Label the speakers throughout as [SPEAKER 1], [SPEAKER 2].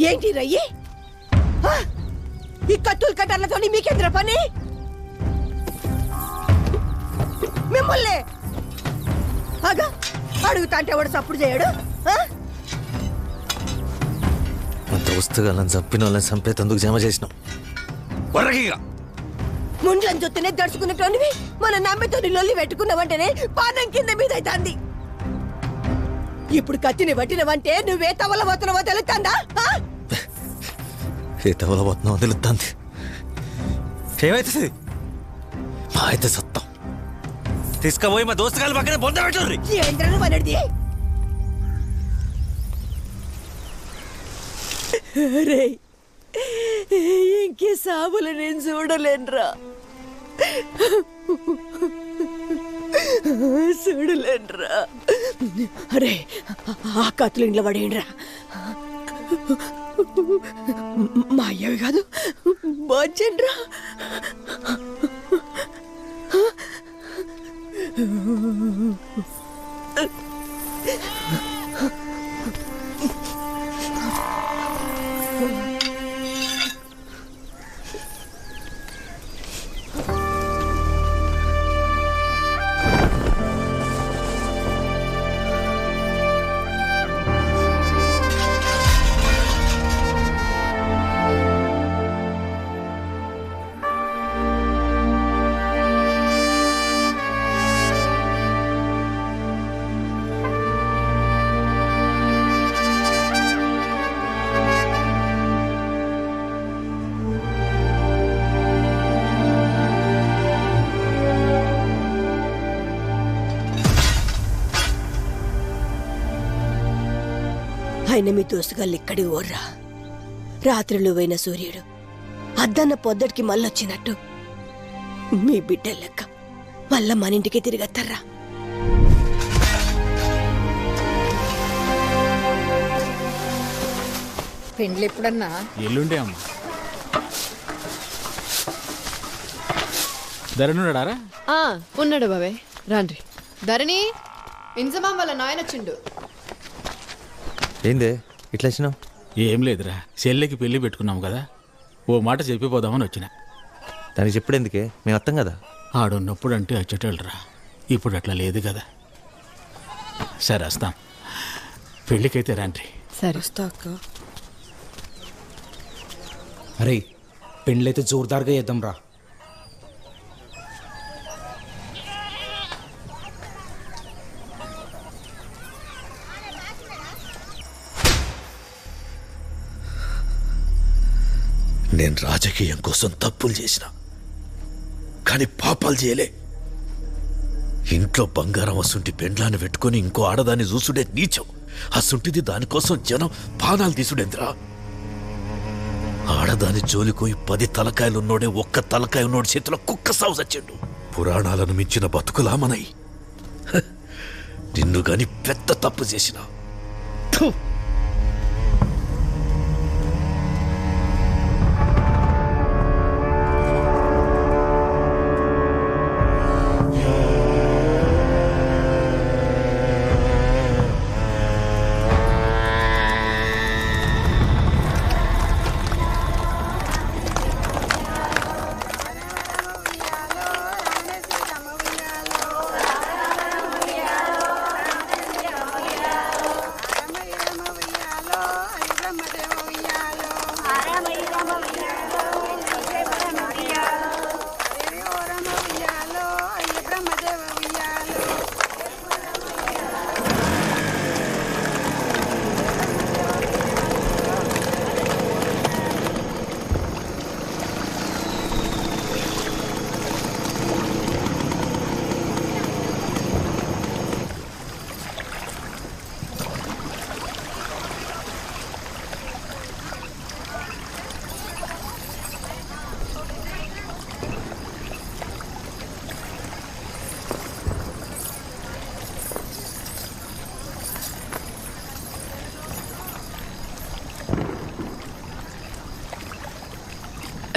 [SPEAKER 1] ఏంటి రయ్యి? ఈ కత్తులు కట్టర్లతో మీకేంద్ర పని? మిమ్మల్ని అగా అడుగుతా అంటే వాడు సప్పుడు చేయడు.
[SPEAKER 2] దోస్తుగాలను చంపిన వాళ్ళని చంపేతందుకు జమ చేసినాం.
[SPEAKER 1] ముండ్లని చూస్తేనే దడుచుకున్నటోనివి మన నమ్మితో లొల్లి పెట్టుకున్నావంటేనే పానం కింద మీద అవుతుంది. ఇప్పుడు కత్తిని పట్టినవంటే నువ్వే తవల పోతున్నావో తెలుస్తుందా?
[SPEAKER 2] ఏ తవల పోతున్నావో తెలుస్తుంది. ఏమైతుంది? మా అయితే సత్తం తీసుకుపోయి మా దోస్తుగాల పక్కన బొంద పెట్టండి.
[SPEAKER 1] ఏంద్రను మనడిది? రే ఇంకే సాబులు నేను చూడలేనురా, చూడలేనురా. అరే ఆ కత్తులు ఇంట్లో పడేయండిరా. మా అయ్యవి కాదు బాచండ్రా. ఆయన మీ దోస్తుగాళ్ళు ఇక్కడికి ఓర్రా. రాత్రిలో పోయిన సూర్యుడు అద్దన్న పొద్దటికి మళ్ళొచ్చినట్టు మీ బిడ్డ లెక్క మళ్ళా మన ఇంటికి తిరిగత్తర్రా.
[SPEAKER 3] పెండ్లు ఎప్పుడన్నా?
[SPEAKER 4] ఎల్లుండే అమ్మ. ధరణున్నాడారా?
[SPEAKER 3] ఉన్నాడు బాబాయ్. రాండ్రి. ధరణి ఇంజమా వాళ్ళ నాయన వచ్చిండు.
[SPEAKER 2] ఏందే ఇట్లా వచ్చినావు?
[SPEAKER 4] ఏం లేదురా, చెల్లెకి పెళ్లి పెట్టుకున్నాం కదా, ఓ మాట చెప్పిపోదామని వచ్చిన.
[SPEAKER 2] దానికి చెప్పుడు ఎందుకే? మేము వస్తాం కదా.
[SPEAKER 4] ఆడున్నప్పుడు అంటే వచ్చేటోళ్ళరా, ఇప్పుడు అట్లా లేదు కదా. సరే వస్తాం, పెళ్ళికైతే రాండ్రి.
[SPEAKER 3] సరే వస్తా అక్క.
[SPEAKER 5] అరే పెండ్లైతే జోరుదారుగా చేద్దాం రా.
[SPEAKER 2] నేను రాజకీయం కోసం తప్పులు చేసిన, కానీ పాపాలు చేయలే. ఇంట్లో బంగారం అసుంటి పెండ్లాన్ని పెట్టుకుని ఇంకో ఆడదాన్ని చూసుడే నీచం. అసుంటిది దానికోసం జనం పానాలు తీసుడేంద్రా. ఆడదాని జోలికోయి 10 తలకాయలున్నోడే ఒక్క తలకాయ ఉన్నోడి చేతిలో కుక్క సాగు చచ్చిండు. పురాణాలను మించిన బతుకులా మనయి. నిన్ను గాని పెద్ద తప్పు చేసిన.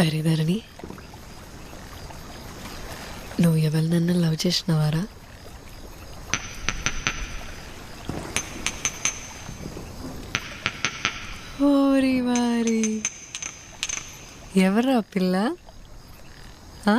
[SPEAKER 3] అరే ధరణి, నువ్వు ఎవరినన్నా లవ్ చేసినవారా? ఓ
[SPEAKER 6] ఓరి వారి ఎవరా పిల్ల ఆ?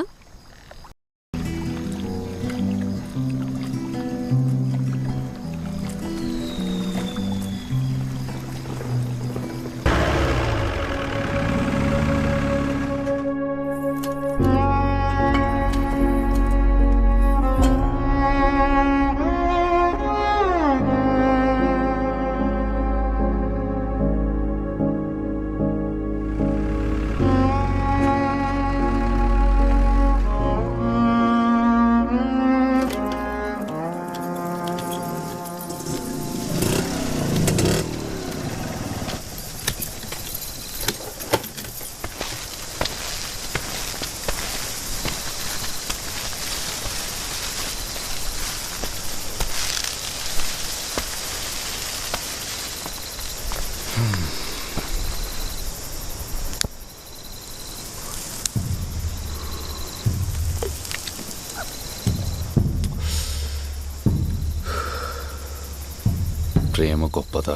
[SPEAKER 7] ప్రేమ గొప్పదా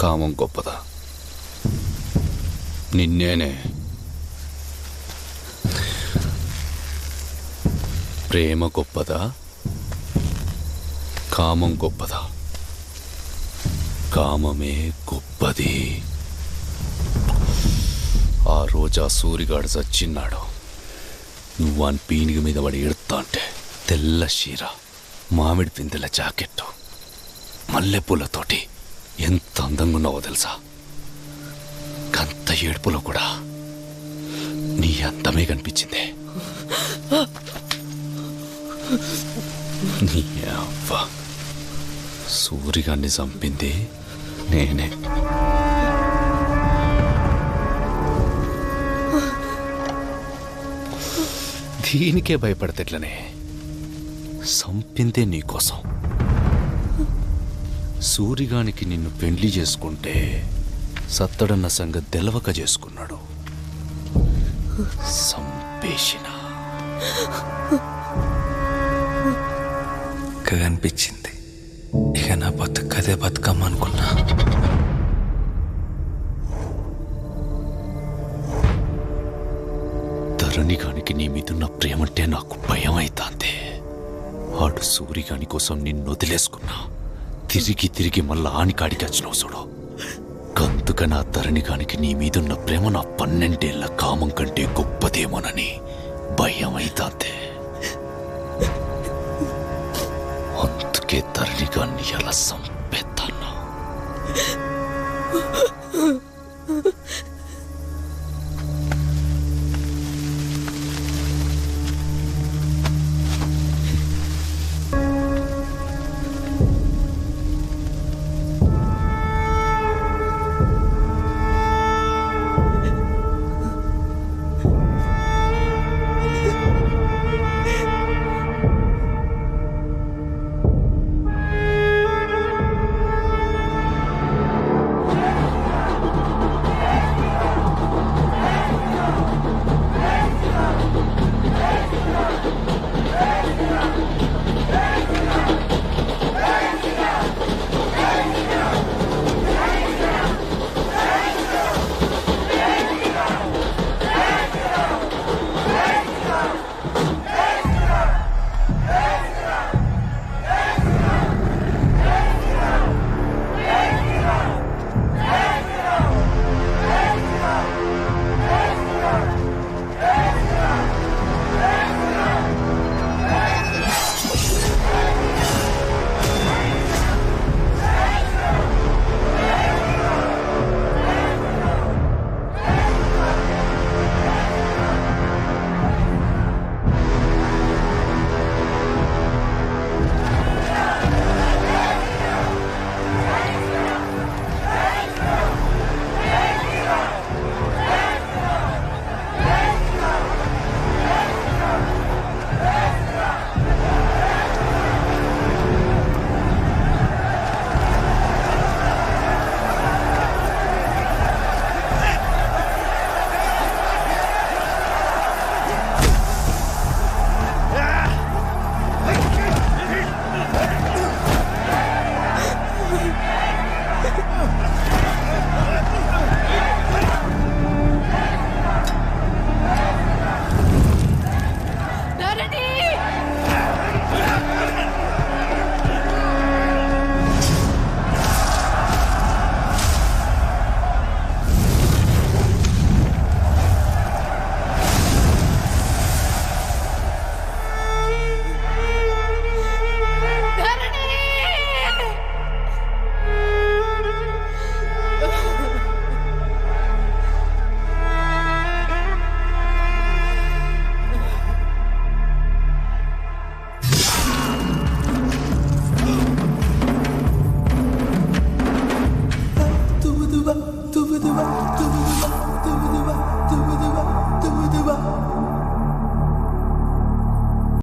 [SPEAKER 7] కామం గొప్పదా? నిన్నేనే. ప్రేమ గొప్పదా కామం గొప్పదా? కామమే గొప్పది. ఆ రోజు ఆ సూరిగాడు చచ్చిన్నాడు. నువ్వు అని పీనిగి మీద పడి ఎడతా అంటే తెల్ల చీర, మామిడి పిందెల జాకెట్టు, మల్లెపూలతోటి ఎంత అందంగా ఉన్నావో తెలుసా? కంత ఏడుపులో కూడా నీ అందమే కనిపించింది. నీ అవ్వ సూరిగాన్ని చంపింది నేనే. దీనికే భయపడతేట్లనే, చంపిందే నీకోసం. సూరిగానికి నిన్ను పెండ్లి చేసుకుంటే సత్తడన్న సంగతి తెలవక చేసుకున్నాడు. సంపేషిన
[SPEAKER 8] అనిపించింది. ఇక నా బతుకదే బతుకమ్మ అనుకున్నా.
[SPEAKER 7] ధరణిగానికి నీ మీదున్న ప్రేమంటే నాకు భయం అవుతాంది. ఆడు సూరిగాని కోసం నిన్ను వదిలేసుకున్నా. తిరిగి తిరిగి మళ్ళా ఆనికాడికి వచ్చినావు చూడు. కందుక నా ధరణిగానికి నీ మీదున్న ప్రేమ నా 12 ఏళ్ల కామం కంటే గొప్పదేమోనని భయం అవుతాంది. అందుకే ధరణిగాన్ని ఎలా